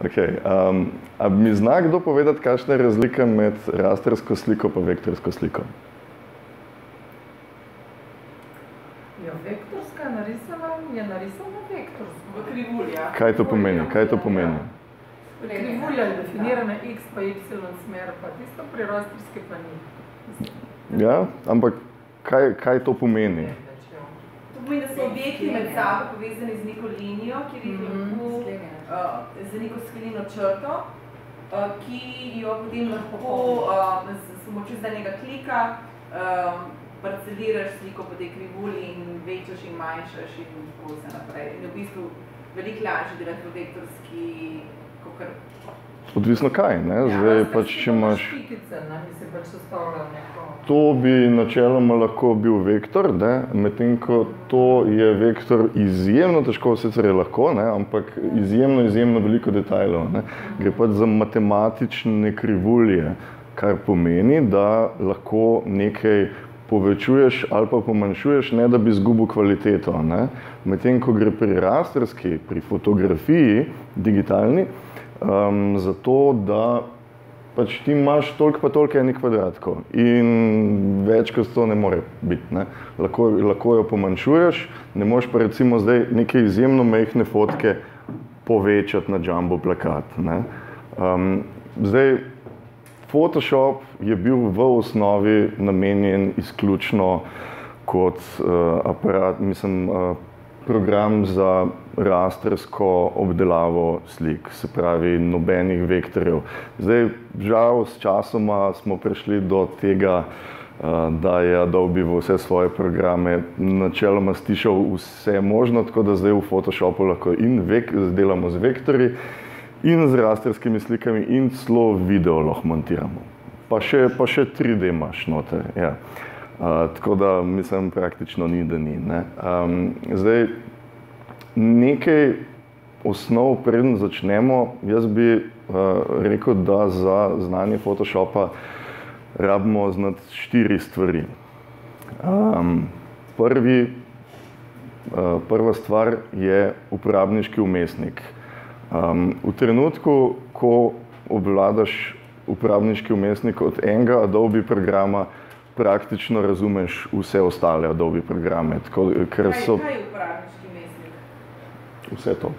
Okay. A bi mi zna kdo povedati, kakšna je razlika med rastersko sliko pa vektorsko sliko? Ja, vektorska je narisana vektorsko. V krivuljah. Kaj to pomeni? Kaj to pomeni? Krivulja je definirana x pa y smer, pa tisto pri rasterski pa ni. Ja, ampak kaj to pomeni? To pomeni, da so objekti med sabo povezani z neko linijo, kjer jih lahko z neko sklenjeno črto, ki jo potem lahko s pomočjo zadnjega klika parceliraš sliko po tej krivulji in večaš in manjšaš in tako vse naprej. In v bistvu veliko lažje delati v vektorski, kakor... Odvisno kaj, ne? Zdaj pač, če imaš... Špikice, ne? Bi se pač sestavljal neko... To bi načeloma lahko bil vektor, ne? Medtem ko to je vektor izjemno težko, sicer je lahko, ne? Ampak izjemno veliko detajlov, ne? Gre pač za matematične krivulje, kar pomeni, da lahko nekaj povečuješ ali pa pomanjšuješ, ne da bi izgubil kvaliteto, ne? Medtem ko gre pri rasterski, pri fotografiji, digitalni, zato da pač ti imaš toliko pa toliko enih kvadratkov in več kot to ne more biti, ne? Lahko jo pomanjšuješ, ne moreš pa recimo zdaj neke izjemno majhne fotke povečati na jumbo plakat, ne? Zdaj, Photoshop je bil v osnovi namenjen izključno kot program za rastersko obdelavo slik, se pravi nobenih vektorjev. Zdaj, žal, s časoma smo prišli do tega, da je Adobe v vse svoje programe načeloma stišal vse možno, tako da zdaj v Photoshopu lahko in delamo z vektorji, in z rasterskimi slikami in celo video lahko montiramo. Pa še 3D imaš noter, ja. Tako da, mislim, praktično ni, da ni, ne. Zdaj, nekaj osnov, preden začnemo, jaz bi rekel, da za znanje Photoshopa rabimo znati 4 stvari. Prva stvar je uporabniški vmesnik. V trenutku, ko obvladaš uporabniški vmesnik od enega Adobe programa, praktično razumeš vse ostale Adobe programe. Kaj je uporabniški vmesnik? Vse to.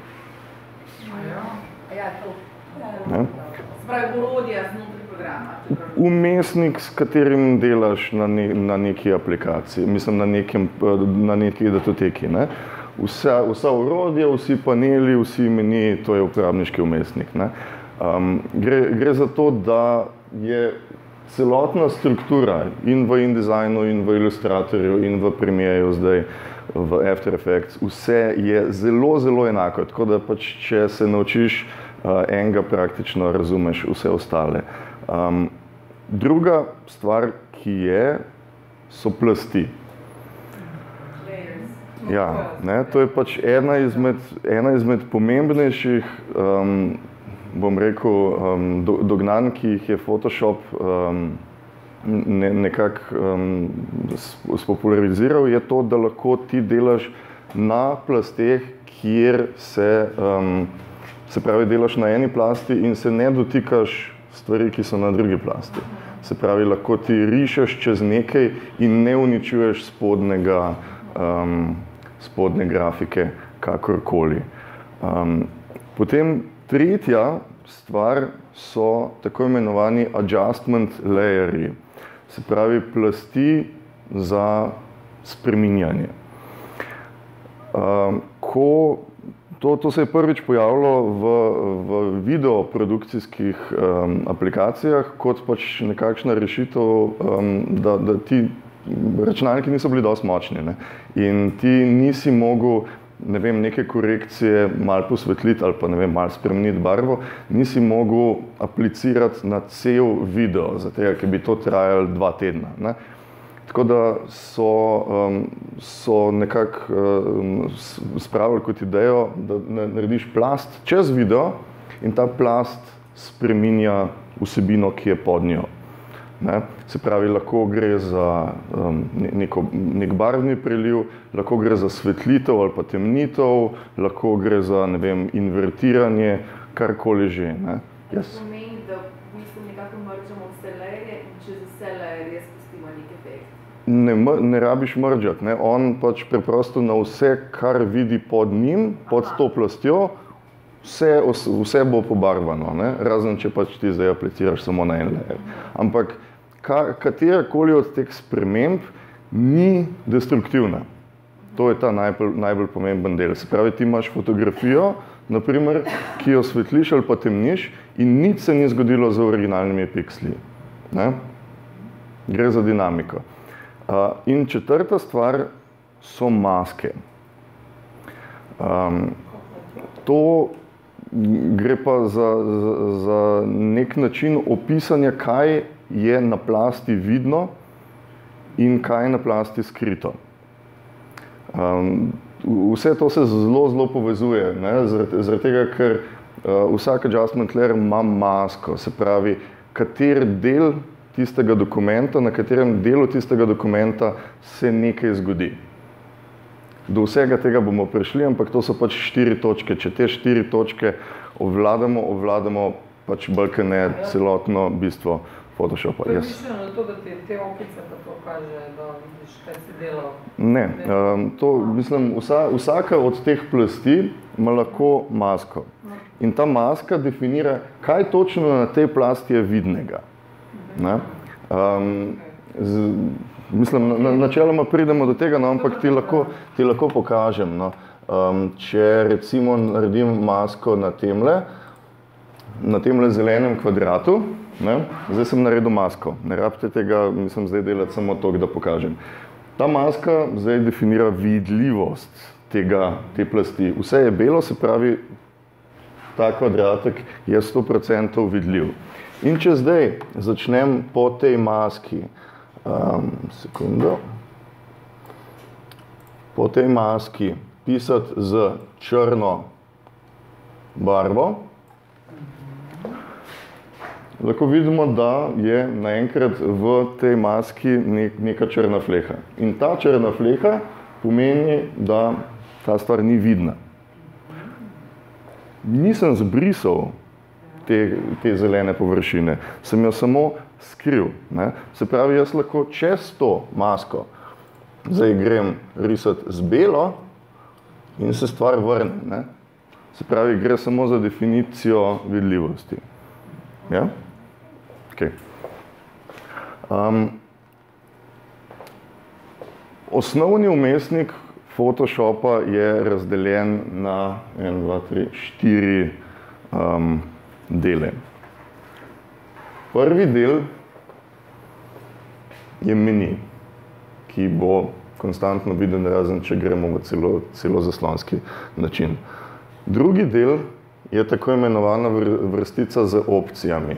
Ja, to. Se pravi, orodja znotraj programa. Vmesnik, s katerim delaš na neki aplikaciji, mislim na neki datoteki, ne? Vsa orodja, vsi paneli, vsi meniji, to je uporabniški vmesnik, ne? Gre za to, da je celotna struktura in v InDesignu, in v Illustratorju, in v Premierju zdaj, v After Effects, vse je zelo enako, tako da pač, če se naučiš enega, praktično razumeš vse ostale. Druga stvar, ki so plasti. Ja, ne, to je pač ena izmed pomembnejših, bom rekel, dognanj, ki jih je Photoshop nekako spopulariziral, je to, da lahko ti delaš na plasteh, kjer se pravi, delaš na eni plasti in se ne dotikaš stvari, ki so na drugi plasti. Se pravi, lahko ti rišeš čez nekaj in ne uničuješ spodnje grafike, kakorkoli. Potem tretja stvar so tako imenovani adjustment layerji, se pravi plasti za spreminjanje. To se je prvič pojavilo v videoprodukcijskih aplikacijah kot pač nekakšna rešitev, da ti računalniki niso bili dosti močni, ne? In ti nisi mogel, ne vem, neke korekcije malo posvetliti ali pa, ne vem, malo spremeniti barvo, nisi mogel aplicirati na cel video, zato ker bi to trajalo 2 tedna, ne? Tako da so nekako spravili kot idejo, da narediš plast čez video in ta plast spreminja vsebino, ki je pod njo. Ne? Se pravi, lahko gre za nek barvni preliv, lahko gre za svetlitev ali pa temnitev, lahko gre za, ne vem, invertiranje karkoli že. Ne. To pomeni, da v bistvu nekako mržamo vse layerje in čez vse layerje spustimo nek efekt. Ne rabiš mržati, ne. On pač preprosto na vse, kar vidi pod njim, pod to plastjo, vse bo pobarvano, ne. Razen če pač ti zdaj apliciraš samo na en layer. Ampak katerakoli od teh sprememb ni destruktivna. To je ta najbolj pomemben del. Se pravi, ti imaš fotografijo, naprimer, ki jo svetliš ali pa temniš in nič se ni zgodilo z originalnimi piksli. Ne? Gre za dinamiko. In četrta stvar so maske. To gre pa za nek način opisanja, kaj je na plasti vidno in kaj je na plasti skrito. Vse to se zelo povezuje, ne? Zaradi tega, ker vsak adjustment layer ima masko, se pravi, kater del tistega dokumenta, na katerem delu tistega dokumenta se nekaj zgodi. Do vsega tega bomo prišli, ampak to so pač 4 točke. Če te 4 točke obvladamo pač bolj kot ne celotno bistvo Photoshopa. To je mišljeno na to, da ti te okice pa to kaže, da vidiš, kaj si delal? Ne, mislim, vsaka od teh plasti ima lahko masko. In ta maska definira, kaj točno na tej plasti je vidnega. Ne? Mislim, načeloma pridemo do tega, no, ampak ti lahko pokažem. No. Če recimo naredim masko na temle zelenem kvadratu, ne, zdaj sem naredil masko. Ne rabite tega, mislim, zdaj delati samo to, da pokažem. Ta maska zdaj definira vidljivost te plasti. Vse je belo, se pravi, ta kvadratek je 100% vidljiv. In če zdaj začnem po tej maski, sekundo, po tej maski pisati z črno barvo, lahko vidimo, da je naenkrat v tej maski neka črna fleha. In ta črna fleha pomeni, da ta stvar ni vidna. Nisem zbrisal te zelene površine, sem jo samo skril. Ne? Se pravi, jaz lahko čez to masko zdaj grem risati z belo in se stvar vrne. Ne? Se pravi, gre samo za definicijo vidljivosti. Ja? Okay. Osnovni vmesnik Photoshopa je razdeljen na 1, 2, 3, 4 dele. Prvi del je meni, ki bo konstantno viden, razen če gremo v celo zaslonski način. Drugi del je tako imenovana vrstica z opcijami.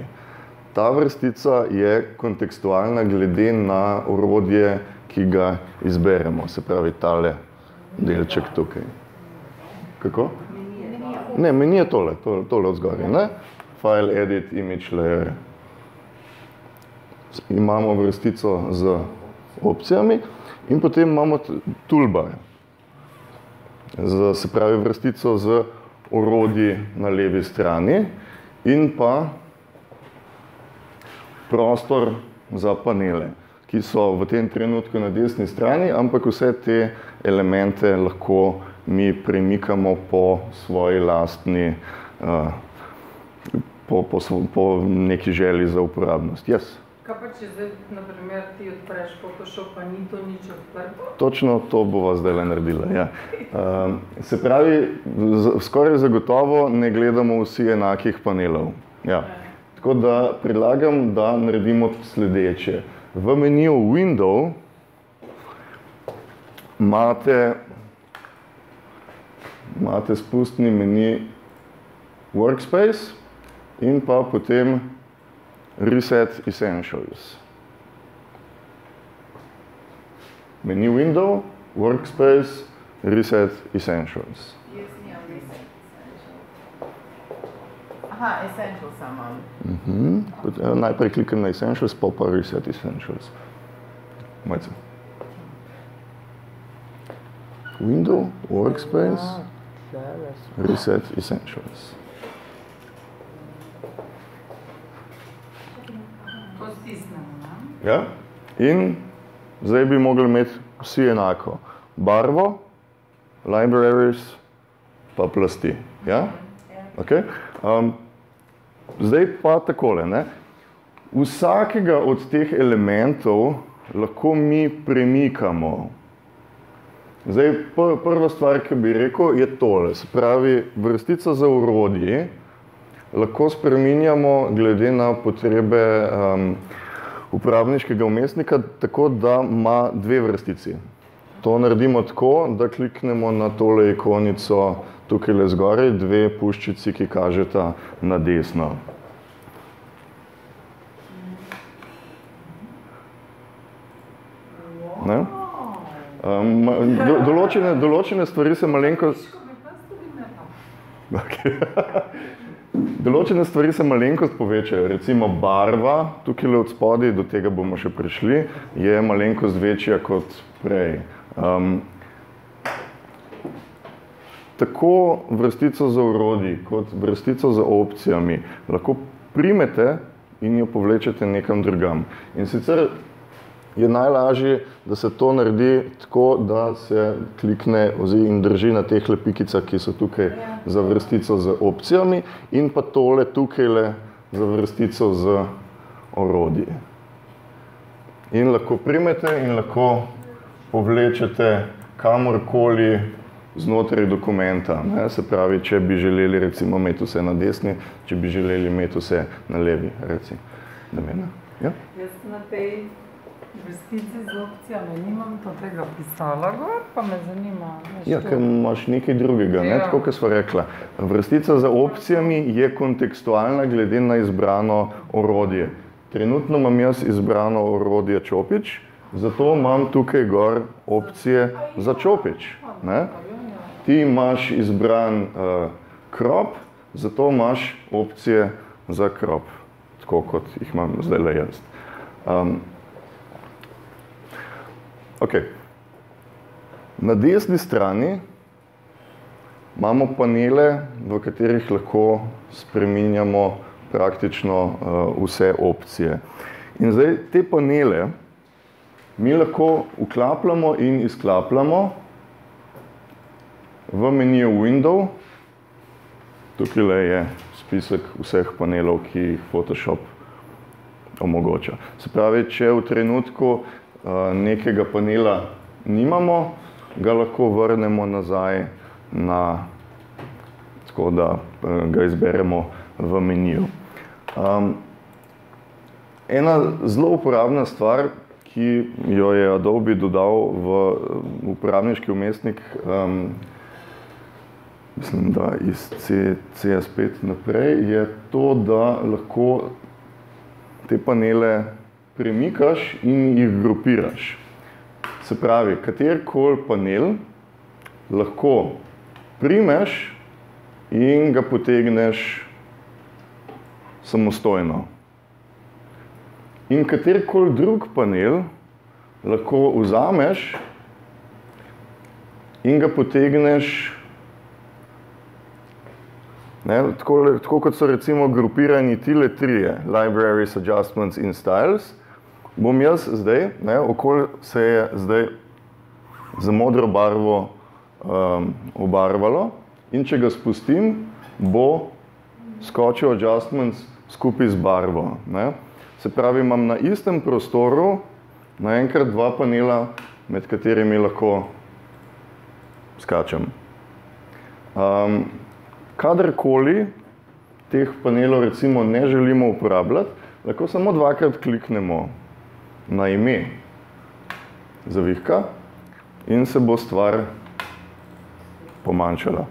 Ta vrstica je kontekstualna glede na orodje, ki ga izberemo, se pravi tale delček tukaj. Kako? Ne, meni je tole od zgoraj, ne? File, edit, image layer. Imamo vrstico z opcijami in potem imamo toolbar. Se pravi vrstico z orodji na levi strani in pa prostor za panele, ki so v tem trenutku na desni strani, ampak vse te elemente lahko mi premikamo po svoji lastni, po neki želji za uporabnost. Yes. Kaj pa, če zdaj, naprimer, ti odpreš Photoshop, pa ni to nič odprto? Točno to bova zdaj naredila, ja. Se pravi, skoraj zagotovo ne gledamo vsi enakih panelov. Ja. Tako da predlagam, da naredimo sledeče. V meniju Window imate spustni meni Workspace in pa potem Reset Essentials. Menu Window, Workspace, Reset Essentials. Jaz nimam Reset Essentials. Aha, Essentials imam. Najprej klikam na Essentials, pa Reset Essentials. Majce. Window, Workspace, Reset Essentials. Ja? In zdaj bi mogli imeti vsi enako. Barvo, libraries, pa plasti. Ja? Okay? Zdaj pa takole. Ne? Vsakega od teh elementov lahko mi premikamo. Zdaj, prva stvar, ki bi rekel, je tole. Se pravi, vrstica za orodje lahko spreminjamo glede na potrebe uporabniškega vmesnika, tako da ima dve vrstici. To naredimo tako, da kliknemo na tole ikonico tukaj le zgoraj, dve puščici, ki kažeta na desno. Ne? Določene stvari se malenkost... Določene stvari se malenkost povečajo. Recimo barva, tukaj le od spodaj, do tega bomo še prišli, je malenkost večja kot prej. Tako vrstico za orodji, kot vrstico za opcijami lahko primete in jo povlečete nekam drugam. In sicer je najlažje, da se to naredi tako, da se klikne in drži na teh lepikicah, ki so tukaj za vrstico z opcijami in pa tole tukaj le za vrstico z orodji. In lahko primete in lahko povlečete kamorkoli znotraj dokumenta. Ne? Se pravi, če bi želeli recimo imeti vse na desni, če bi želeli imeti vse na levi, recimo. Ja? Jaz na tej vrstici z opcijami nimam tega pisala gor, pa me zanima. Ja, ker imaš nekaj drugega, ne? Tako, kot sva rekla. Vrstica za opcijami je kontekstualna glede na izbrano orodje. Trenutno imam jaz izbrano orodje Čopič, zato imam tukaj gor opcije za Čopič. Ne? Ti imaš izbran crop, zato imaš opcije za crop, tako kot jih imam zdaj le jaz. Okay. Na desni strani imamo panele, v katerih lahko spreminjamo praktično vse opcije. In zdaj te panele mi lahko vklapljamo in izklapljamo v meniju Window. Tukaj je spisek vseh panelov, ki jih Photoshop omogoča. Se pravi, če v trenutku nekega panela nimamo, ga lahko vrnemo nazaj na, tako da ga izberemo v meniju. Ena zelo uporabna stvar, ki jo je Adobe dodal v uporabniški vmesnik, mislim, da iz CS5 naprej, je to, da lahko te panele premikaš in jih grupiraš. Se pravi, katerikoli panel lahko primeš in ga potegneš samostojno. In katerikoli drug panel lahko vzameš in ga potegneš, ne, tako kot so recimo grupirani tile trije, Libraries, Adjustments in Styles, bom jaz zdaj, ne, okoli se je zdaj za modro barvo obarvalo in če ga spustim, bo skočil Adjustments skupaj z barvo. Ne. Se pravi, imam na istem prostoru naenkrat dva panela, med katerimi lahko skačem. Kadarkoli teh panelov recimo ne želimo uporabljati, lahko samo dvakrat kliknemo na ime zavihka in se bo stvar pomanjšala.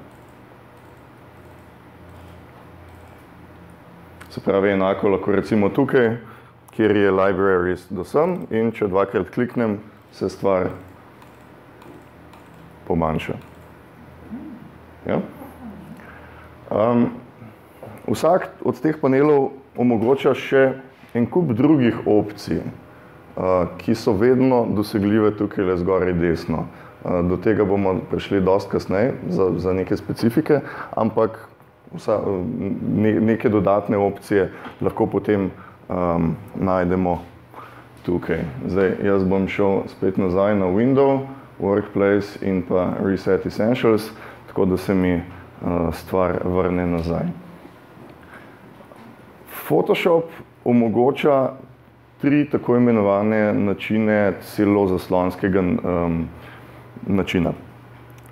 Se pravi, enako lahko recimo tukaj, kjer je libraries do sem in če dvakrat kliknem, se stvar pomanjša. Ja? Vsak od teh panelov omogoča še en kup drugih opcij, ki so vedno dosegljive tukaj le zgoraj desno. Do tega bomo prišli dosti kasneje za neke specifike, ampak neke dodatne opcije lahko potem najdemo tukaj. Zdaj, jaz bom šel spet nazaj na Window, Workplace in pa Reset Essentials, tako da se mi stvar vrne nazaj. Photoshop omogoča 3 tako imenovane načine celozaslonskega načina.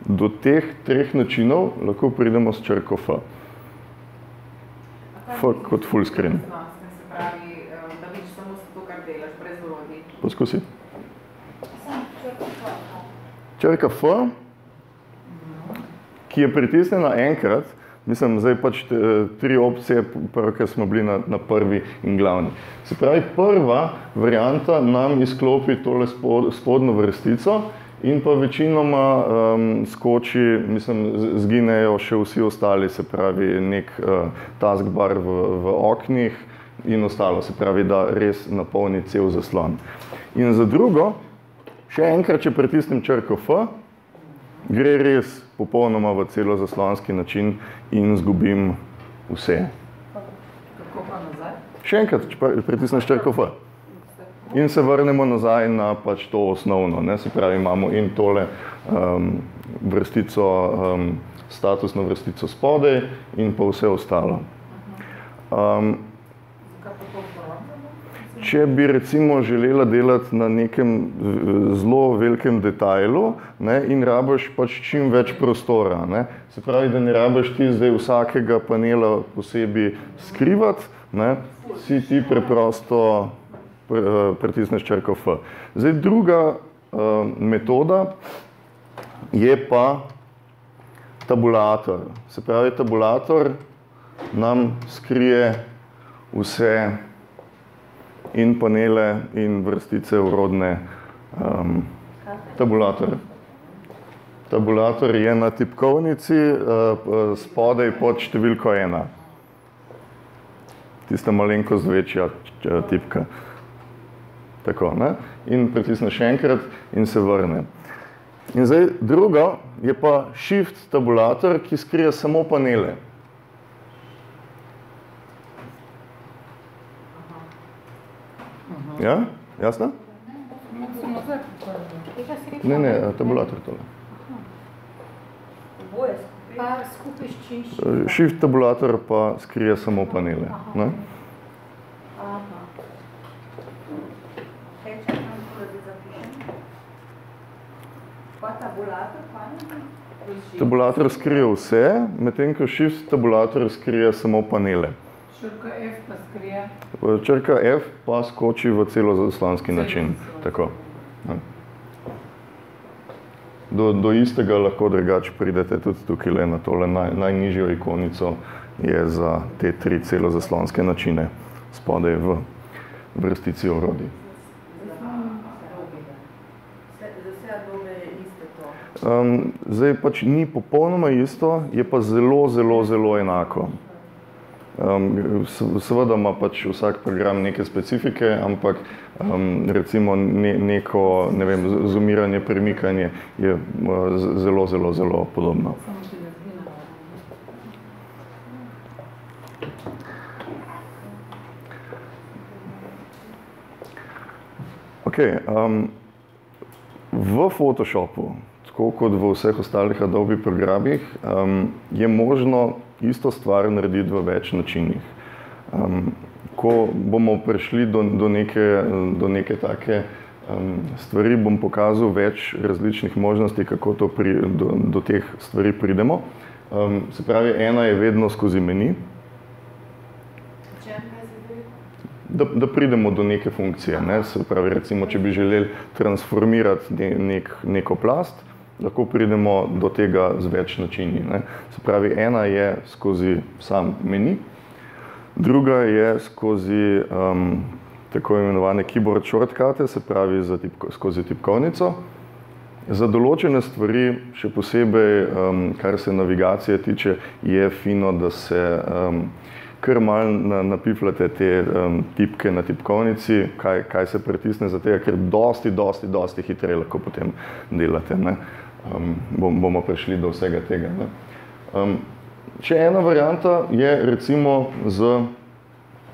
Do teh 3 načinov lahko pridemo s črko F. F kot full screen. Se pravi, da vidiš samo to, kar delaš, brez orodij. Poskusi. Črka F, ki je pritisnjena enkrat, mislim, zdaj pač 3 opcije, ker smo bili na prvi in glavni. Se pravi, prva varianta nam izklopi tole spodnjo vrstico in pa večinoma skoči, mislim, zginejo še vsi ostali, se pravi, nek taskbar v oknih in ostalo, se pravi, da res napolni cel zaslon. In za drugo, še enkrat, če pritisnem črko F, gre res popolnoma v celozaslonski način in izgubim vse. Kako pa nazaj? Še enkrat, če pritisneš črko F. In se vrnemo nazaj na pač to osnovno, ne? Se pravi, imamo in tole vrstico, statusno vrstico spodaj in pa vse ostalo. Če bi recimo želela delati na nekem zelo velikem detajlu, ne, in rabiš pač čim več prostora, ne? Se pravi, da ne rabiš ti zdaj vsakega panela posebej skrivati, ne? Si ti preprosto pritisneš črko F. Zdaj, druga metoda je pa tabulator. Se pravi, tabulator nam skrije vse in panele in vrstice vrodne tabulator. Tabulator je na tipkovnici spodaj pod številko 1. Tista malenkost večja tipka. Tako, ne? In pritisneš enkrat in se vrne. In zdaj druga je pa Shift tabulator, ki skrije samo panele. Ja? Jasno? Ne, tabulator tole. Pa skupaj s čim? Shift tabulator pa skrije samo panele. Ne? Tabulator skrije vse, medtem ko Shift tabulator skrije samo panele. Črka F pa skrije? Črka F pa skoči v celozaslonski način. Tako. Do istega lahko drugače pridete tudi tukaj na tole najnižjo ikonico je za te 3 celozaslonske načine spodaj v vrstici orodij. Zdaj pač ni popolnoma isto, je pa zelo, zelo, zelo enako. Seveda ima pač vsak program neke specifike, ampak recimo neko, ne vem, zoomiranje, premikanje je zelo, zelo, zelo podobno. Okay, v Photoshopu, tako kot v vseh ostalih Adobe programih, je možno isto stvar narediti v več načinih. Ko bomo prišli do neke take stvari, bom pokazal več različnih možnosti, kako do teh stvari pridemo. Se pravi, ena je vedno skozi meni, da pridemo do neke funkcije. Ne? Se pravi, recimo, če bi želeli transformirati neko plast, lahko pridemo do tega z več načini. Ne? Se pravi, ena je skozi sam meni, druga je skozi tako imenovane keyboard shortcute, se pravi skozi tipkovnico. Za določene stvari, še posebej, kar se navigacije tiče, je fino, da se kar malo napifljate te tipke na tipkovnici, kaj se pritisne za tega, ker dosti hitreje lahko potem delate. Ne? Bomo prišli do vsega tega. Ne? Še ena varianta je recimo z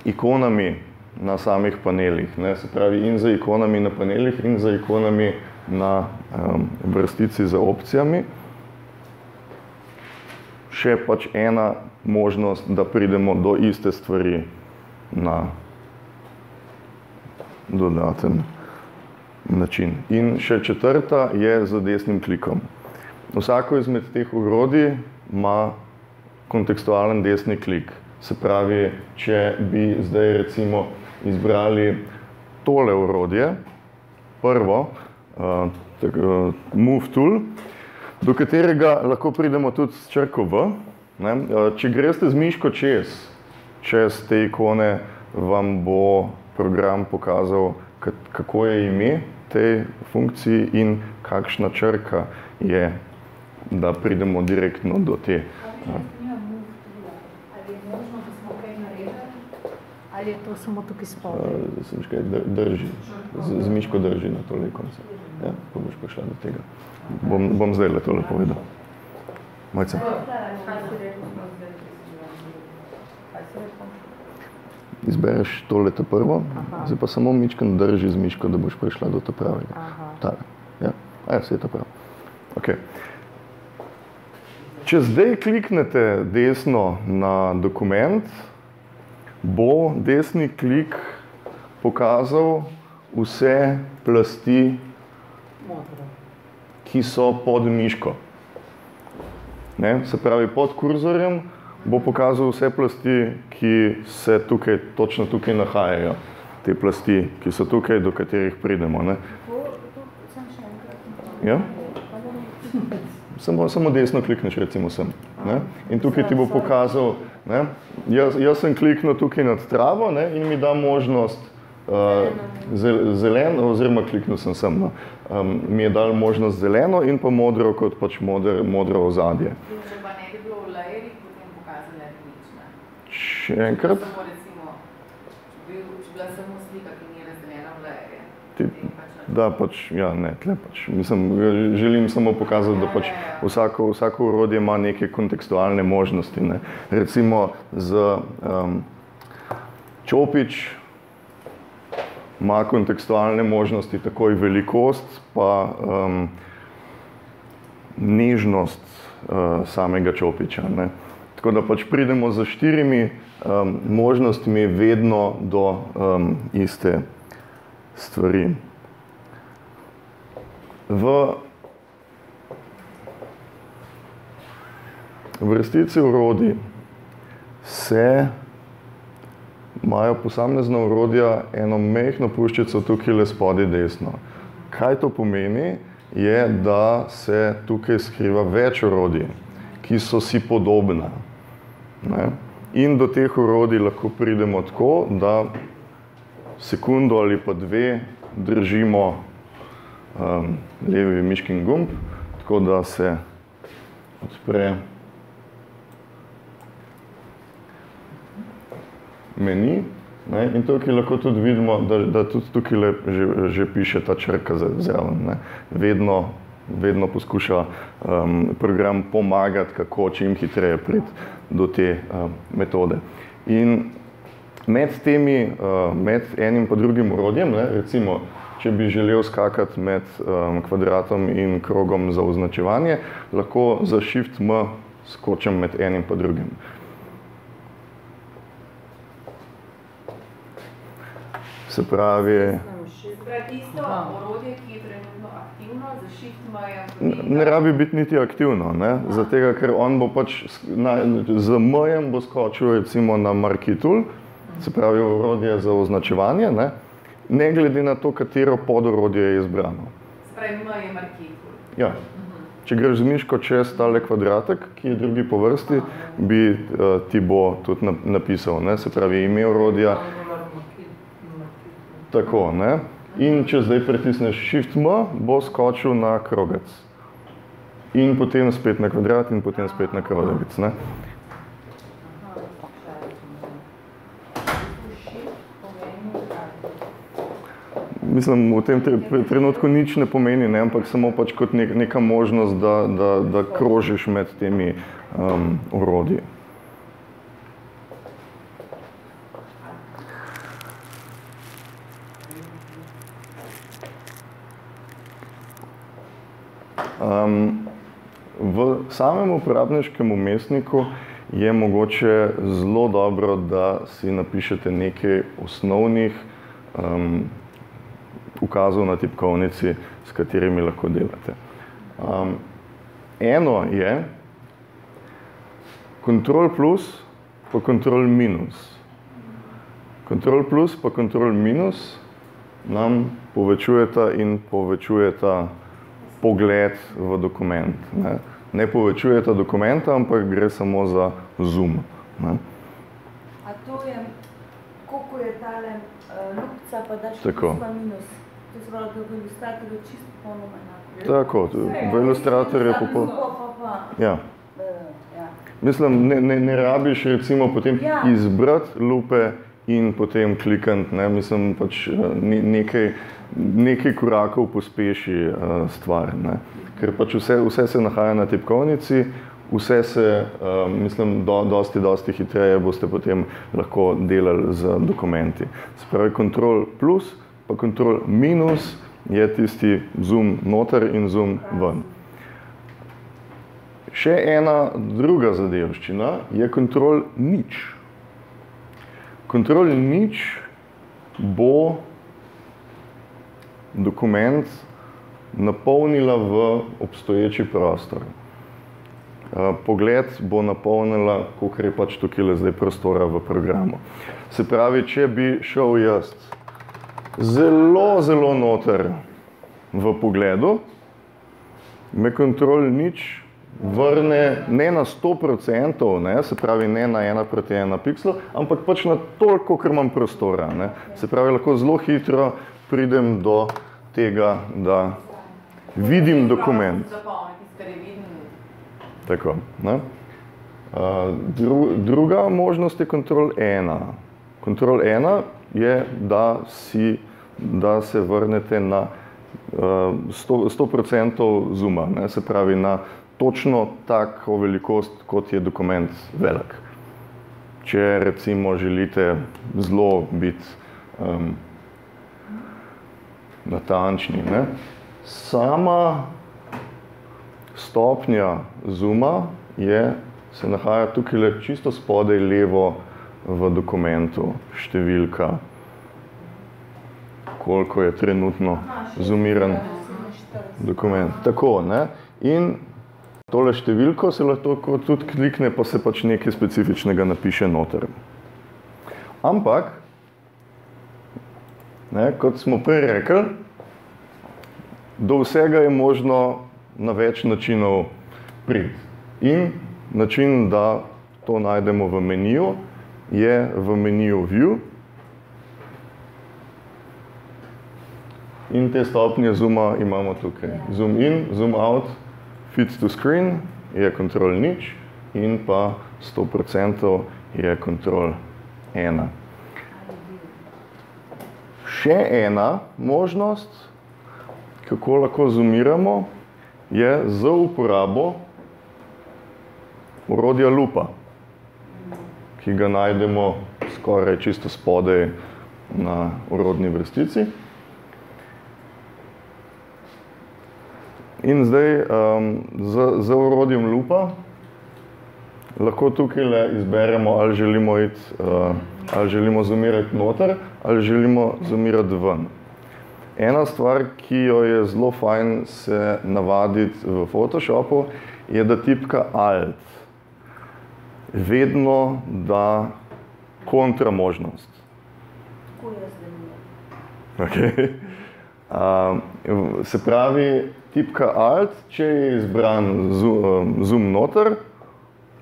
ikonami na samih panelih, ne, se pravi in za ikonami na panelih in za ikonami na vrstici za opcijami. Še pač ena možnost, da pridemo do iste stvari na dodaten način. In še četrta je z desnim klikom. Vsako izmed teh orodij ima kontekstualen desni klik. Se pravi, če bi zdaj recimo izbrali tole orodje, prvo, Move Tool, do katerega lahko pridemo tudi s črko V. Ne? Če greste z miško čez te ikone, vam bo program pokazal, kako je ime tej funkciji in kakšna črka je, da pridemo direktno do te. Ali je to samo tukaj spodaj? Drži. Z miško drži na tole ikonce. Ja, pa boš prišla do tega. Bom zdaj le tole povedal. Mojca. Izbereš tole prvo, zdaj pa samo mičkan drži z miško, da boš prišla do ta pravega. Tak. Ja? A ja, vse je ta prav. Ok. Če zdaj kliknete desno na dokument, bo desni klik pokazal vse plasti, ki so pod miško. Ne? Se pravi, pod kurzorjem bo pokazal vse plasti, ki se tukaj, točno tukaj nahajajo. Te plasti, ki so tukaj, do katerih pridemo. Ne? Ja? Samo desno klikneš recimo sem. Ne? In tukaj ti bo pokazal, ne? Jaz sem kliknil tukaj nad travo, ne? In mi da možnost zeleno, oziroma kliknil sem, no? Mi je dal možnost zeleno in pa modro kot pač modro ozadje. Če pa ne bi bilo v layerih, potem pokazali nič, ne? Še enkrat? Samo recimo, če bila samo slika, ki ni razdeljena v layerje. Da, pač, ja, ne, tle pač. Mislim, želim samo pokazati, da pač vsako orodje ima neke kontekstualne možnosti, ne. Recimo z čopič ima kontekstualne možnosti takoj velikost, pa nežnost samega čopiča, ne. Tako da pač pridemo za 4 možnostmi vedno do iste stvari. V vrstici orodij imajo posamezna orodja eno majhno puščico tukaj spodaj desno. Kaj to pomeni, je, da se tukaj skriva več orodij, ki so si podobna. Ne? In do teh orodij lahko pridemo tako, da sekundo ali pa 2 držimo levi miškin gumb, tako da se odpre meni. Ne? In tukaj lahko tudi vidimo, da tudi tukaj že piše ta črka zraven. Ne? Vedno poskuša program pomagati, kako čim hitreje priti do te metode. In med enim pa drugim orodjem, ne? Recimo, če bi želel skakati med kvadratom in krogom za označevanje, lahko za Shift M skočim med enim pa drugim. Se pravi... Isto orodje, ki je trenutno aktivno, za Shift M je... Ne rabi biti niti aktivno, ne? Zato, ker on bo pač z M-jem bo skočil recimo na Marquee Tool, se pravi orodje za označevanje, ne glede na to, katero podorodje je izbrano. Se pravi, M je Marquee Tool. Ja. Če greš z miško čez tale kvadratek, ki je drugi po vrsti, bi ti bo tudi napisal, ne? Se pravi, ime orodja. Tako, ne? In če zdaj pritisneš Shift M, bo skočil na krogec. In potem spet na kvadrat in potem spet na krogec, ne? Mislim, v tem trenutku nič ne pomeni, ne, ampak samo pač kot neka možnost, da krožiš med temi orodji. V samem uporabniškem vmesniku je mogoče zelo dobro, da si napišete nekaj osnovnih ukazov na tipkovnici, s katerimi lahko delate. Eno je Ctrl plus pa Ctrl minus. Ctrl plus pa Ctrl minus nam povečujeta in povečujeta pogled v dokument. Ne povečujeta dokumenta, ampak gre samo za zoom. Ne? A to je, koliko je tale lupca, pa daš Tako. plus pa minus. To se pravi, da v ilustratorju čisto ponoma enako. Tako, v ilustratorju je popolno. Ja. Ja. Mislim, ne rabiš recimo potem izbrati lupe in potem klikati, ne? Mislim, pač nekaj korakov pospeši stvar, ne? Ker pač vse se nahaja na tipkovnici, vse se, mislim, dosti hitreje boste potem lahko delali z dokumenti. Se pravi, Ctrl plus pa Ctrl minus je tisti zoom noter in zoom ven. Še ena druga zadevščina je Ctrl nič. Ctrl nič bo dokument napolnila v obstoječi prostor. Pogled bo napolnila, kolikor je pač tukaj zdaj prostora v programu. Se pravi, če bi šel jaz zelo noter v pogledu, me Ctrl nič vrne ne na 100%, ne, se pravi ne na 1:1 piksel, ampak pač na toliko, ker imam prostora. Ne. Se pravi, lahko zelo hitro pridem do tega, da vidim dokument. Tako, ne. Druga možnost je Ctrl 1. Ctrl 1 je, da se vrnete na 100% zooma, ne, se pravi na točno tako velikost, kot je dokument velik. Če recimo želite zelo biti natančni, ne. Sama stopnja zooma se nahaja tukaj čisto spodaj levo v dokumentu, številka, koliko je trenutno zoomiran dokument. Tako, ne. In tole številko se lahko tudi klikne, pa se pač nekaj specifičnega napiše noter. Ampak, ne, kot smo prej rekli, do vsega je možno na več načinov priti. In način, da to najdemo v meniju, je v meniju View. In te stopnje zooma imamo tukaj. Zoom in, zoom out, fit to screen je Ctrl nič in pa 100% je Ctrl 1. Še ena možnost, kako lahko zoomiramo, je z uporabo orodja lupa, ki ga najdemo skoraj čisto spodaj na orodni vrstici. In zdaj z orodjem lupa lahko tukaj izberemo, ali želimo zoomirati noter, ali želimo zoomirati ven. Ena stvar, ki jo je zelo fajn se navaditi v Photoshopu, je, da tipka Alt vedno da kontra možnost. Tako jaz delujem. Okay. Se pravi, tipka Alt, če je izbran zoom noter,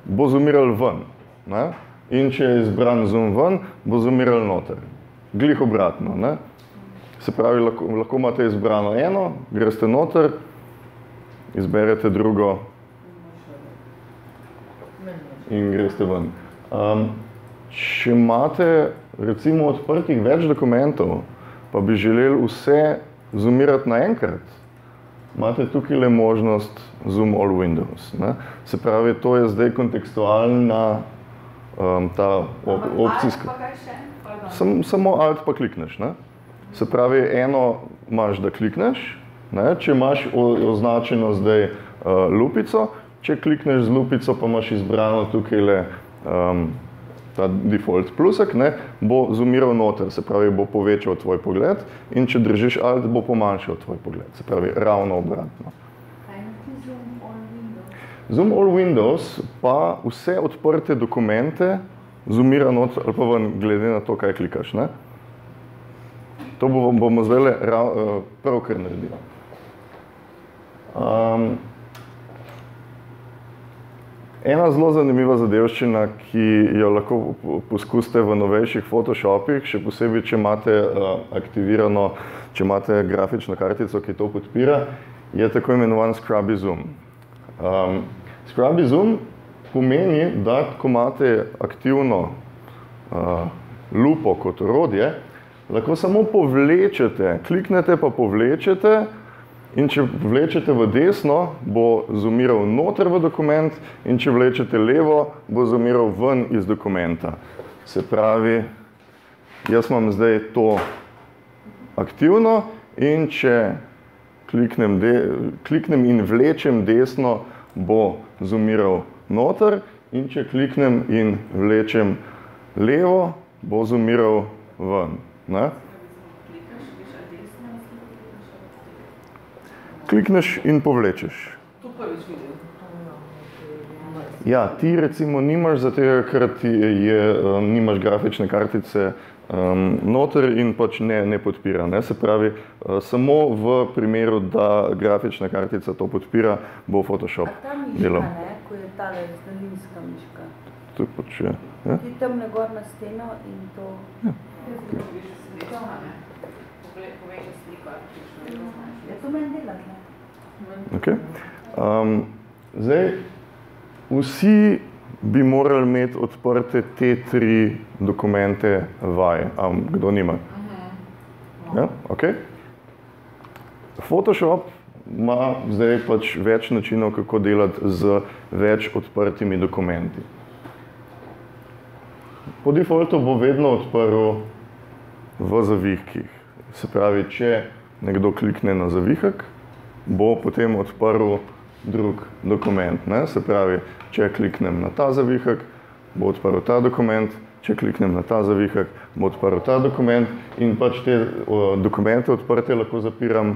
bo zoomiral ven. Ne? In če je izbran zoom ven, bo zoomiral noter. Glih obratno. Ne? Se pravi, lahko imate izbrano eno, greste noter, izberete drugo in greste ven. Če imate recimo odprtih več dokumentov, pa bi želeli vse zoomirati naenkrat, imate tukaj možnost Zoom All Windows. Ne? Se pravi, to je zdaj kontekstualna ta opcijska. Samo Alt pa klikneš. Ne? Se pravi, eno imaš, da klikneš, Ne? Če imaš označeno zdaj lupico, če klikneš z lupico, pa imaš izbrano tukaj ta default plusek, ne, bo zoomiral noter, se pravi, bo povečal tvoj pogled in če držiš alt, bo pomanjšal tvoj pogled, se pravi, ravno obratno. Zoom all windows pa vse odprte dokumente zoomira noter ali pa ven, glede na to, kaj klikaš. Ne? To bomo zdaj pravkar naredili. Ena zelo zanimiva zadevščina, ki jo lahko poskusite v novejših Photoshopih, še posebej, če imate aktivirano, če imate grafično kartico, ki to podpira, je tako imenovan Scrubby Zoom. Scrubby Zoom pomeni, da ko imate aktivno lupo kot orodje, lahko samo povlečete, kliknete pa povlečete, in če vlečete v desno, bo zoomiral noter v dokument in če vlečete levo, bo zoomiral ven iz dokumenta. Se pravi, jaz imam zdaj to aktivno in če kliknem in vlečem desno, bo zoomiral noter in če kliknem in vlečem levo, bo zoomiral ven. Ne? Klikneš in povlečeš. To prvič videl. Ja, ti recimo nimaš zatega, ker nimaš grafične kartice noter in pač ne podpira. Ne? Se pravi, samo v primeru, da grafična kartica to podpira, bo Photoshop delal. A ta miška, ko je tale daljinska miška? To je pač, ja. Ti tam gor na steno in to... Ja. Ja, to meni delat, ne? Okay. Zdaj, vsi bi morali imeti odprte te 3 dokumente vaj. Kdo nima? Ja? Okay. Photoshop ima zdaj pač več načinov, kako delati z več odprtimi dokumenti. Po defaultu bo vedno odprl v zavihkih. Se pravi, če nekdo klikne na zavihek, bo potem odprl drug dokument. Ne? Se pravi, če kliknem na ta zavihek, bo odprl ta dokument, če kliknem na ta zavihek, bo odprl ta dokument in pač te dokumente odprte lahko zapiram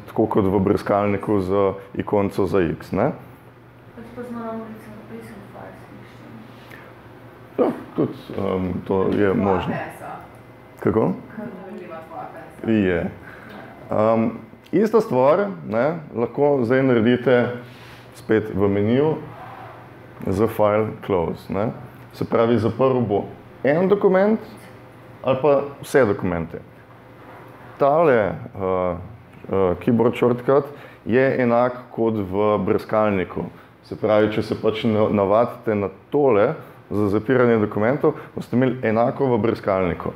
tako kot v brskalniku z ikonco za X. Ne? Ja, tudi to je možno. Kako? Je. Ista stvar, ne, lahko zdaj naredite spet v meniju za file close. Ne. Se pravi, zaprl bo en dokument ali pa vse dokumente. Tale keyboard shortcut je enak kot v brskalniku. Se pravi, če se pač navadite na tole za zapiranje dokumentov, boste imeli enako v brskalniku.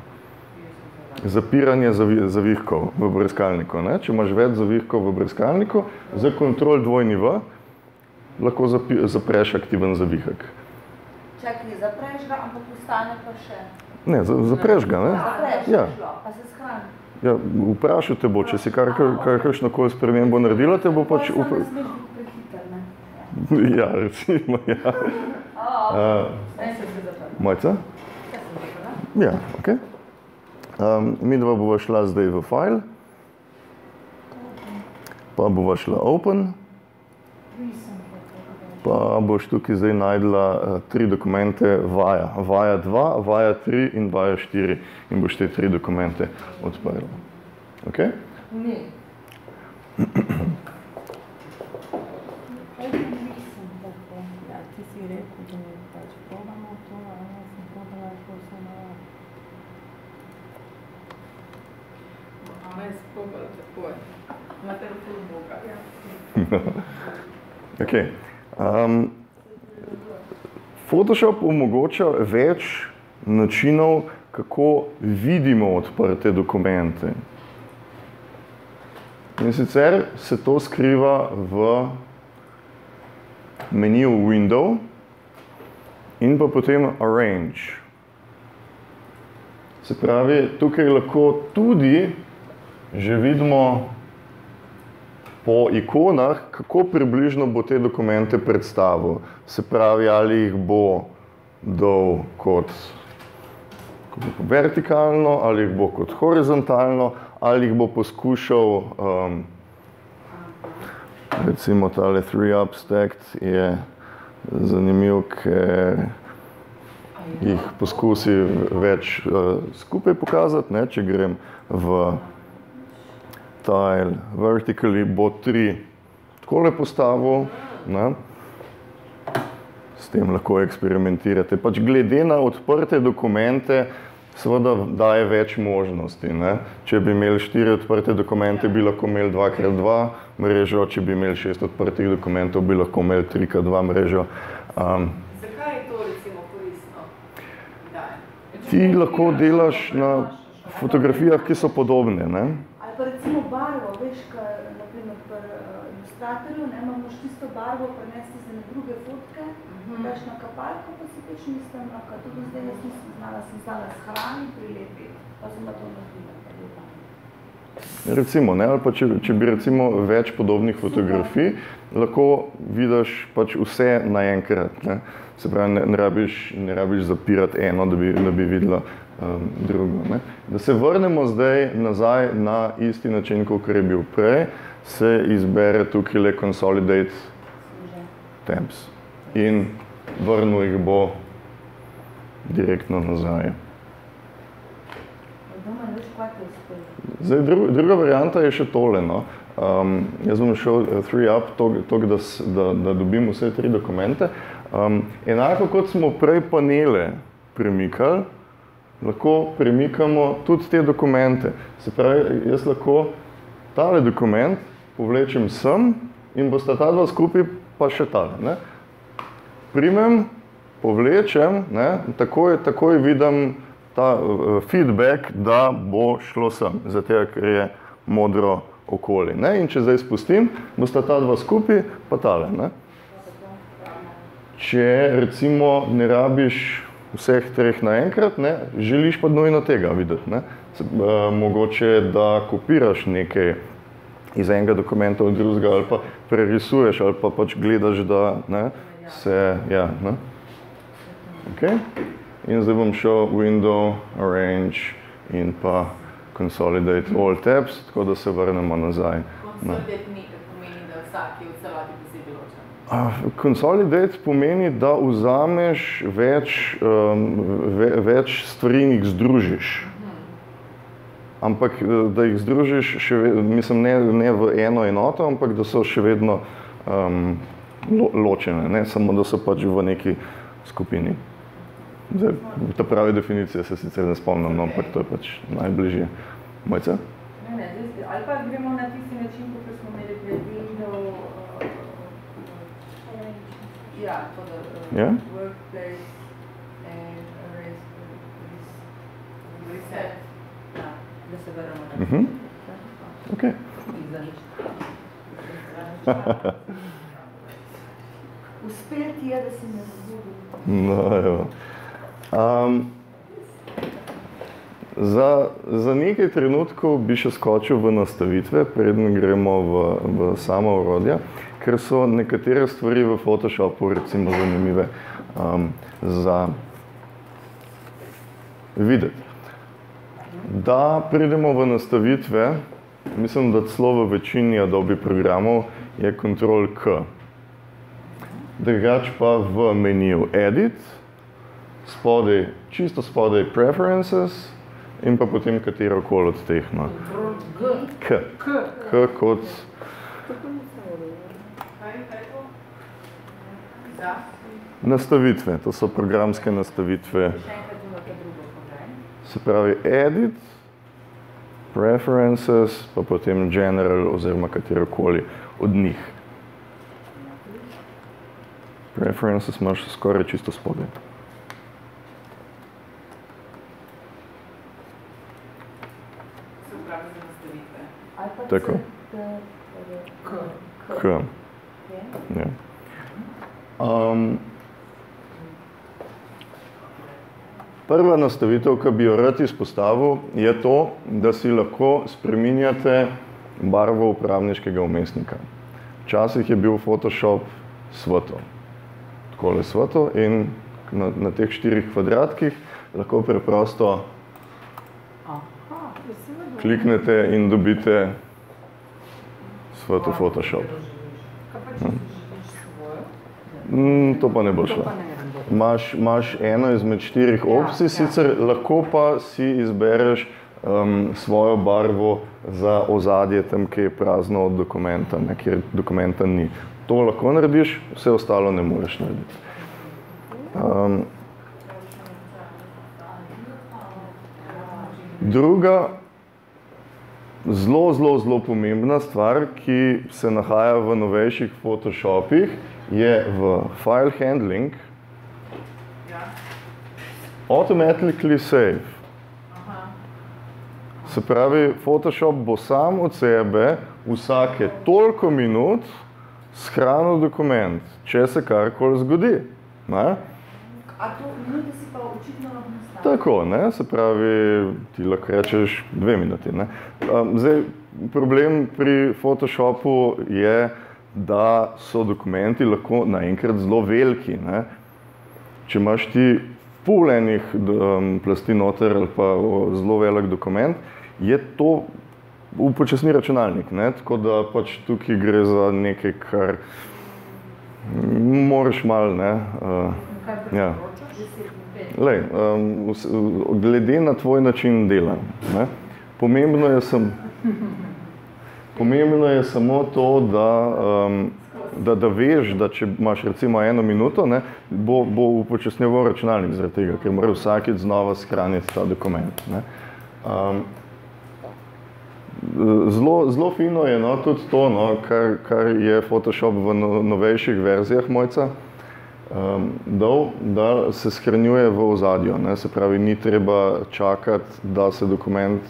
Zapiranje zavihkov v brskalniku. Ne? Če imaš več zavihkov v brskalniku, za Ctrl dvojni V lahko zapreš aktiven zavihek. Čakaj, zapreš ga, ampak ostane pa še. Ne, zapreš ga, ne? Zapreš, ja. Pa se shrani. Ja, vprašal te bo, če si kakšnokoli spremembo naredila, te bo pač... Samo ne smeš biti prehiter, ne? Ja, recimo, ja. Mojca? Ja, okej. Midva bova šla zdaj v file, pa bova šla open, pa boš tukaj zdaj najdla 3 dokumente vaja. Vaja 2, vaja 3 in vaja 4 in boš te 3 dokumente odprla. Ok? Ne. Ja, ti si rekel, da je pač probamo to, a jaz sem probala, ko se navajam. Ona je sprobala takoj. Na telefon Boga. Ok. Photoshop omogoča več načinov, kako vidimo odprte dokumente. In sicer se to skriva v meniju Window in pa potem Arrange. Se pravi, tukaj lahko tudi že vidimo po ikonah, kako približno bo te dokumente predstavil. Se pravi, ali jih bo dal kot vertikalno, ali jih bo kot horizontalno, ali jih bo poskušal, recimo tale 3-up stacked je zanimiv, ker jih poskusi več skupaj pokazati, ne? Če grem v tile vertically, bo 3 takole postavil, ne? S tem lahko eksperimentirate. Pač glede na odprte dokumente, seveda daje več možnosti, ne? Če bi imeli 4 odprte dokumente, bi lahko imeli 2x2 mrežo, če bi imeli 6 odprtih dokumentov, bi lahko imeli 3x2 mrežo. Zakaj je to recimo koristno? Ti lahko delaš na fotografijah, ki so podobne, ne? Ali pa recimo barvo, veš, kaj, naprimer pri ilustratorju, ne, imaš tisto barvo prenesti za ne druge fotke, daš na kapalko, pa si peč mislim, kaj to do zdaj jaz nisem znala, sem znala shrani, prilepiti, pa sem to naredila. Recimo, ne, ali pa če bi recimo več podobnih fotografij, lahko vidiš pač vse naenkrat, ne. Se pravi, ne rabiš zapirati eno, da bi videla drugo, ne. Da se vrnemo zdaj nazaj na isti način, kot je bil prej, se izbere tukaj Consolidate Tabs in vrnil jih bo direktno nazaj. Zdaj, druga varianta je še tole, no. Jaz bom šel 3-up, da dobim vse 3 dokumente. Enako kot smo prej panele premikali, lahko premikamo tudi te dokumente. Se pravi, jaz lahko tale dokument povlečem sem in bosta ta dva skupaj pa še tale, ne. Primem, povlečem, ne, takoj vidim ta feedback, da bo šlo sem, zato ker je modro okoli, ne. In če zdaj spustim, bosta ta dva skupaj pa tale, ne. Če recimo ne rabiš vseh 3 naenkrat, ne, želiš pa nujno tega videti, ne. Mogoče, da kopiraš nekaj iz enega dokumenta od drugega, ali pa prerisuješ, ali pa pač gledaš, da ne, se, ja, ne. Okay. In zdaj bom šel Window, Arrange in pa Consolidate All Tabs, tako da se vrnemo nazaj. Consolidate pomeni, da vsak je v celoti posebej ločen. Consolidate pomeni, da vzameš več stvari in jih združiš. Ampak da jih združiš, mislim, ne v eno enoto, ampak da so še vedno ločene, ne samo da so pač v neki skupini. Zdaj, ta pravi definicija se sicer ne spomnim, no, ampak to je pač najbližje. Mojca? Ne, ali pa gremo na tisti način, kot smo imeli pred Window, ja, to da workplace and reset, da se vrnemo. Ok. Uspeti je, da si me zbudil. No, evo. Za nekaj trenutkov bi še skočil v nastavitve, preden gremo v samo orodja, ker so nekatere stvari v Photoshopu recimo zanimive za videti. Da pridemo v nastavitve, mislim, da celo v večini Adobe programov je Ctrl-K. Drugače pa v meniju Edit, spodaj, čisto spodaj Preferences in pa potem katerokoli od teh, no. K. K kot... Nastavitve, to so programske nastavitve. Se pravi Edit, Preferences, pa potem General oziroma katerokoli od njih. Preferences imaš skoraj čisto spodaj. Tako. K. Ja. Prva nastavitev, ki bi jo rad izpostavil, je to, da si lahko spreminjate barvo uporabniškega vmesnika. Včasih je bil Photoshop sveto. Takole sveto in na teh 4 kvadratkih lahko preprosto kliknete in dobite sveto Photoshop. To pa ne bo šlo. Imaš eno izmed 4 opcij, sicer lahko pa si izbereš svojo barvo za ozadje tam, ki je prazno od dokumenta, kjer dokumenta ni. To lahko narediš, vse ostalo ne moreš narediti. Druga zelo pomembna stvar, ki se nahaja v novejših Photoshopih, je v file handling automatically save. Se pravi, Photoshop bo sam od sebe vsake toliko minut shranil dokument, če se karkoli zgodi. Ne? A to minute si pa očitno lahko nastavi? Tako, ne? Se pravi, ti lahko rečeš 2 minuti. Ne? Zdaj, problem pri Photoshopu je, da so dokumenti lahko naenkrat zelo veliki. Ne? Če imaš ti pol enih plasti noter ali pa zelo velik dokument, je to upočasni računalnik. Ne? Tako da pač tukaj gre za nekaj, kar moraš malo, ne? Ja. Lej, glede na tvoj način dela. Ne? Pomembno je samo to, da veš, da če imaš recimo 1 minuto, ne, bo upočasnjeval računalnik zaradi tega, ker mora vsakič znova shraniti ta dokument. Ne. Zelo fino je tudi to, kar je Photoshop v novejših verzijah Mojca dal, da se shranjuje v ozadju. Ne. Se pravi, ni treba čakati, da se dokument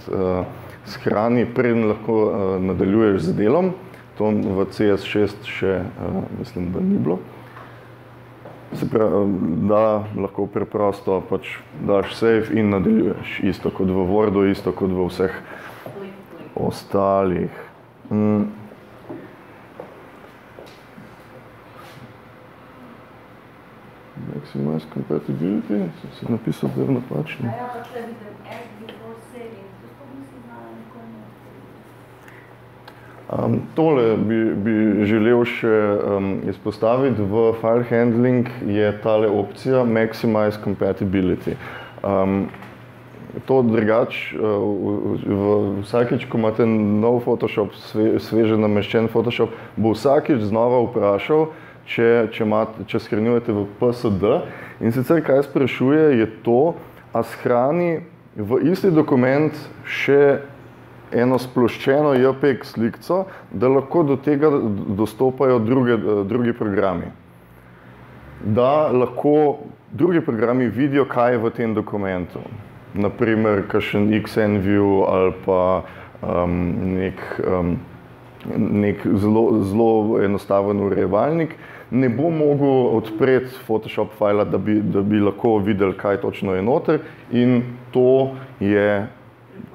shrani, preden lahko nadaljuješ z delom. To v CS6 še, mislim, da ni bilo. Se pravi, da lahko preprosto pač daš save in nadaljuješ. Isto kot v Wordu, isto kot v vseh ostalih. Maximize compatibility, sem napisal, da je napačno. Ja, pa tle vidim, add before saving. To pa nisem znala nikoli. Tole bi želel še izpostaviti. V file handling je tale opcija Maximize compatibility. To drugače, vsakič, ko imate nov Photoshop, sveže nameščen Photoshop, bo vsakič znova vprašal, če shranjujete v PSD. In sicer, kaj sprašuje, je to, a shrani v isti dokument še eno sploščeno JPEG slikco, da lahko do tega dostopajo drugi programi. Da lahko drugi programi vidijo, kaj je v tem dokumentu. Naprimer, kakšen XNView ali pa nek zelo enostaven urejevalnik ne bo mogel odpreti Photoshop fajla, da bi lahko videli, kaj točno je noter, in to je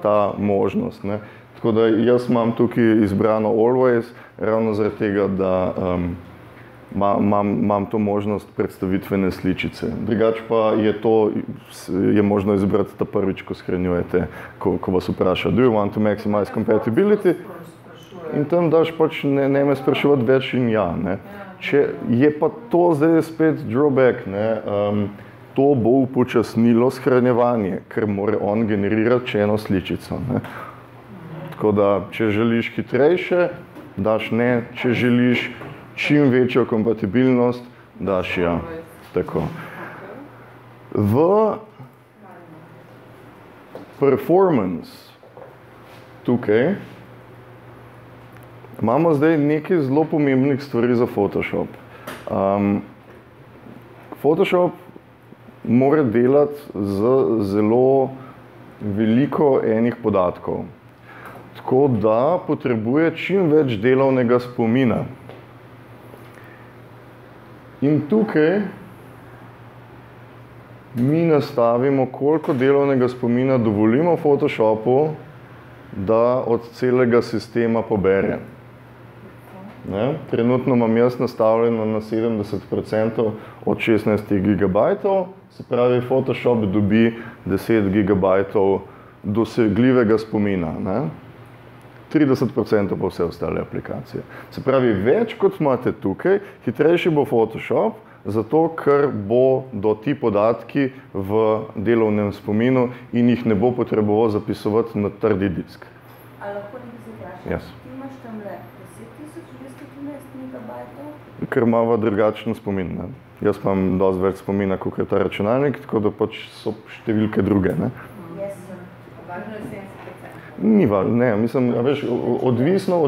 ta možnost. Ne. Tako da jaz imam tukaj izbrano Always, ravno zaradi tega, da imam to možnost predstavitvene sličice. Drugače pa je možno izbrati ta prvič, ko shranjujete, ko vas vpraša, do you want to maximize compatibility? In tam daš pač ne me spraševati več in ja. Ne. Če je pa to zdaj spet drawback, ne, to bo upočasnilo shranjevanje, ker mora on generirati še eno sličico. Ne. Tako da, če želiš hitrejše, daš ne, če želiš čim večjo kompatibilnost, daš ja. Tako. V performance tukaj imamo zdaj nekaj zelo pomembnih stvari za Photoshop. Photoshop mora delati z zelo veliko enih podatkov. Tako da potrebuje čim več delovnega spomina. In tukaj mi nastavimo, koliko delovnega spomina dovolimo Photoshopu da od celega sistema pobere. Ne? Trenutno imam jaz nastavljeno na 70% od 16 GB, se pravi Photoshop dobi 10 GB dosegljivega spomina. Ne? 30% pa vse ostale aplikacije. Se pravi, več kot imate tukaj, hitrejši bo Photoshop, zato ker bo do ti podatki v delovnem spominu in jih ne bo potreboval zapisovati na trdi disk. A lahko nekaj se vprašam? Yes. Ti imaš tam le 10.213 MB? Ker imamo drugačen spomin. Ne? Jaz imam dosti več spomina, kot je ta računalnik, tako da pač so številke druge. Ne? Yes. Važno je 70%. Ni važno, ne, mislim, veš, odvisno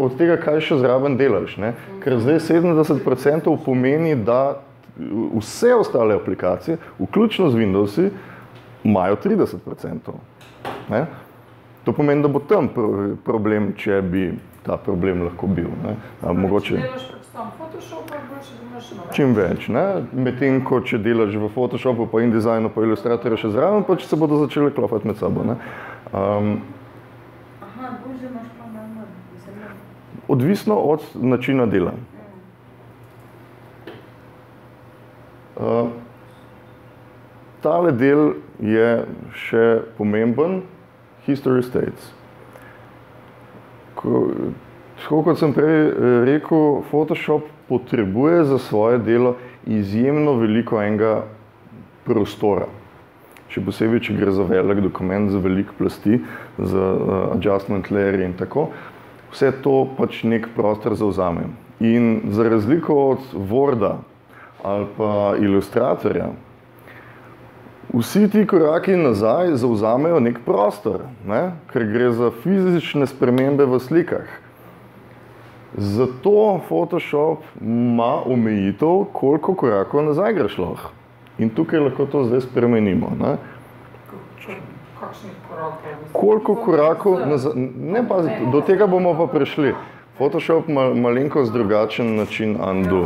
od tega, kaj še zraven delaš, ne? Ker zdaj 70% pomeni, da vse ostale aplikacije, vključno z Windowsi, imajo 30%. Ne? To pomeni, da bo tam problem, če bi ta problem lahko bil. Ne? Mogoče... Če delaš predstavljam Photoshopa, boljše, da imaš še čim več, ne? Medtem ko če delaš v Photoshopu, pa InDesignu, pa Illustratorju še zraven, pa če se bodo začeli klopati med sabo. Ne? Bože, imaš pa manj. Odvisno od načina dela. Tale del je še pomemben, History States. Tako kot sem prej rekel, Photoshop potrebuje za svoje delo izjemno veliko enega prostora. Še posebej, če gre za velik dokument, za velik plasti, za adjustment layer in tako, vse to pač nek prostor zavzame. In za razliko od Worda ali pa Illustratorja, vsi ti koraki nazaj zavzamejo nek prostor, ne? Ker gre za fizične spremembe v slikah. Zato Photoshop ima omejitev, koliko korakov nazaj greš lahko. In tukaj lahko to zdaj spremenimo. Ne? Kakšnih korakov? Koliko korakov nazaj? Ne, pazi, do tega bomo pa prišli. Photoshop ima malenkost drugačen način undo.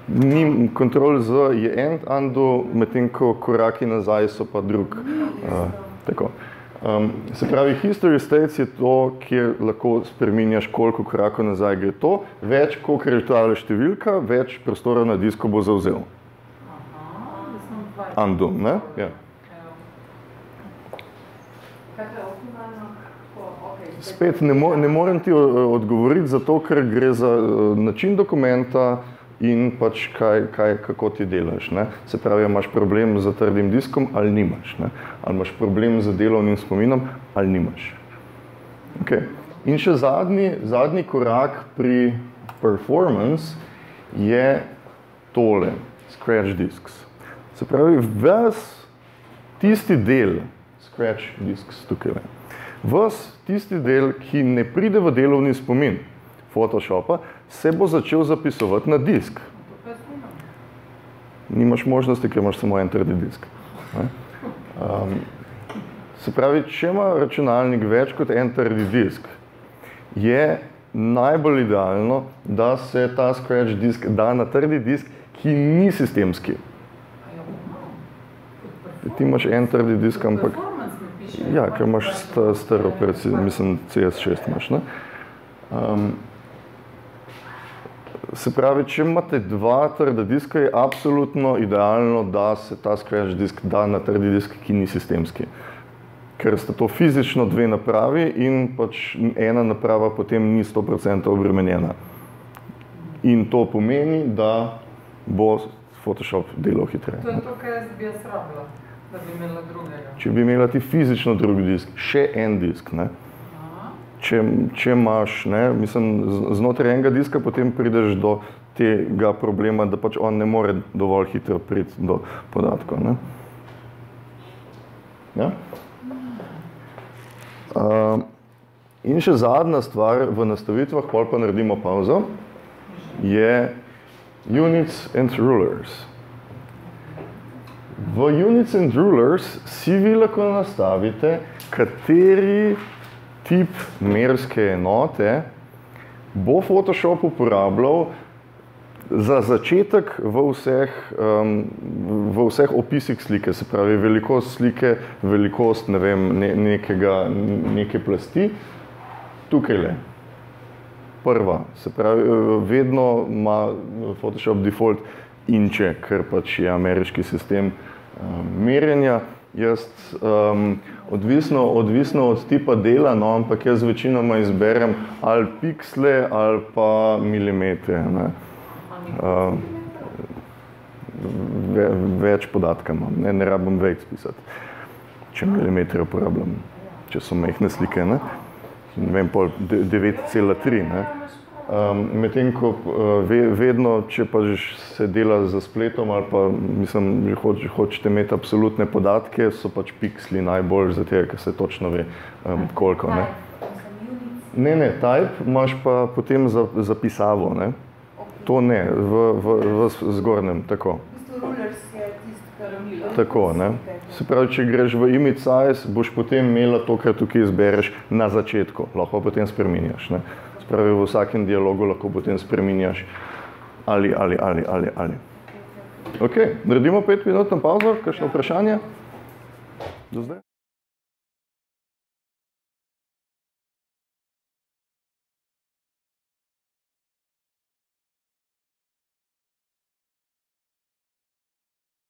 Ni Ctrl-Z je end undo, medtem ko koraki nazaj so pa drug. Tako. Se pravi, History States je to, kjer lahko spreminjaš, koliko korakov nazaj gre to. Več, koliko je tale številka, več prostora na disku bo zavzel. Undo, ne? Ja. Spet ne morem ti odgovoriti, zato ker gre za način dokumenta in pač kako ti delaš. Ne? Se pravi, imaš problem z trdim diskom ali nimaš. Ne? Ali imaš problem z delovnim spominom ali nimaš. Okay. In še zadnji korak pri performance je tole, scratch disks. Se pravi, ves tisti del, scratch disks tukaj, ves tisti del, ki ne pride v delovni spomin Photoshopa, se bo začel zapisovati na disk. Nimaš možnosti, ker imaš samo en trdi disk. Se pravi, če ima računalnik več kot en trdi disk, je najbolj idealno, da se ta scratch disk da na trdi disk, ki ni sistemski. Ti imaš en trdi disk, ampak... Ja, ker imaš star operacijo, mislim CS6 imaš, ne? Se pravi, če imate dva trda diska, je absolutno idealno, da se ta scratch disk da na trdi disk, ki ni sistemski. Ker sta to fizično dve napravi in pač ena naprava potem ni 100% obremenjena. In to pomeni, da bo Photoshop delal hitreje. To je to, kaj jaz bi jaz rabila, da bi imela drugega. Če bi imela ti fizično drug disk, še en disk, ne? Če imaš, ne, mislim, znotraj enega diska potem prideš do tega problema, da pač on ne more dovolj hitro priti do podatkov, ne? Ja? In še zadnja stvar v nastavitvah, pol pa naredimo pauzo, je Units and Rulers. V Units and Rulers si vi lahko nastavite, kateri tip merske enote bo Photoshop uporabljal Za začetek v vseh opisih slike, se pravi velikost slike, velikost, ne vem, neke plasti, tukajle. Prva, se pravi, vedno ima Photoshop default inče, ker pač je ameriški sistem merjenja. Jaz, odvisno od tipa dela, no, ampak jaz večinoma izberem ali piksle ali pa milimetre. Ne. Več podatka imam, ne rabim več pisati, če milimetre uporabljam, če so majhne slike, ne vem, pol 9,3, ne. Medtem ko vedno, če pa se dela za spletom ali pa, mislim, hočete imeti absolutne podatke, so pač piksli najbolj za tega, ker se točno ve, koliko, ne. Ne, type imaš pa potem zapisavo, ne. To ne, v zgornjem, tako. Tako, ne. Se pravi, če greš v image size, boš potem imela to, kar tukaj izbereš na začetku, lahko potem spreminjaš, ne. Se pravi, v vsakem dialogu lahko potem spreminjaš ali. Ok, naredimo 5-minutno pavzo, kakšno vprašanje? Do zdaj?